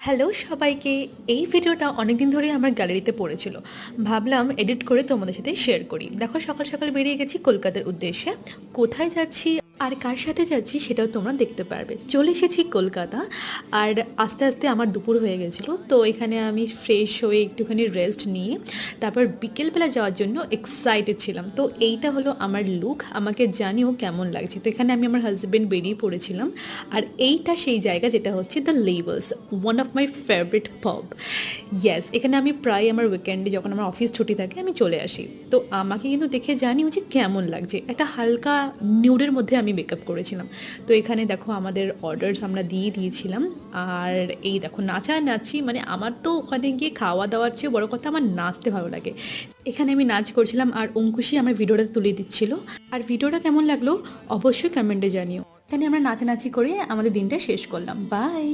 Hello সবাইকে। এই ভিডিওটা অনেকদিন ধরেই আমার গ্যালারিতে পড়েছিল, ভাবলাম এডিট করে তোমাদের সাথে শেয়ার করি। দেখো, সকাল সকাল বেরিয়ে গেছি কলকাতার উদ্দেশ্যে। কোথায় যাচ্ছি আর কার সাথে যাচ্ছি সেটাও তোমরা দেখতে পারবে। চলে এসেছি কলকাতা, আর আস্তে আস্তে আমার দুপুর হয়ে গেছিলো, তো এখানে আমি ফ্রেশ হয়ে একটুখানি রেস্ট নিয়ে তারপর বিকেলবেলা যাওয়ার জন্য এক্সাইটেড ছিলাম। তো এইটা হলো আমার লুক, আমাকে জানিও কেমন লাগছে। তো এখানে আমি আমার হাজব্যান্ড বেরিয়ে পড়েছিলাম, আর এইটা সেই জায়গা যেটা হচ্ছে the levels, one of my favourite pub. Yes, এখানে আমি প্রায় আমার উইকেন্ডে যখন আমার অফিস ছুটি থাকে আমি চলে আসি। তো আমাকে কিন্তু দেখে জানিও যে কেমন লাগছে। একটা হালকা নিউডের মধ্যে আমি মেকআপ করেছিলাম। তো এখানে দেখো আমাদের অর্ডারস আমরা দিয়েছিলাম, আর এই দেখো নাচি, মানে আমার তো ওখানে গিয়ে খাওয়া দাওয়ার চেয়ে বড় কথা আমার নাচতে ভালো লাগে। এখানে আমি নাচ করছিলাম আর অঙ্কুশই আমার ভিডিওটা তুলে দিচ্ছিল। আর ভিডিওটা কেমন লাগলো অবশ্যই কমেন্টে জানিও। এখানে আমরা নাচানাচি করে আমাদের দিনটা শেষ করলাম। বাই।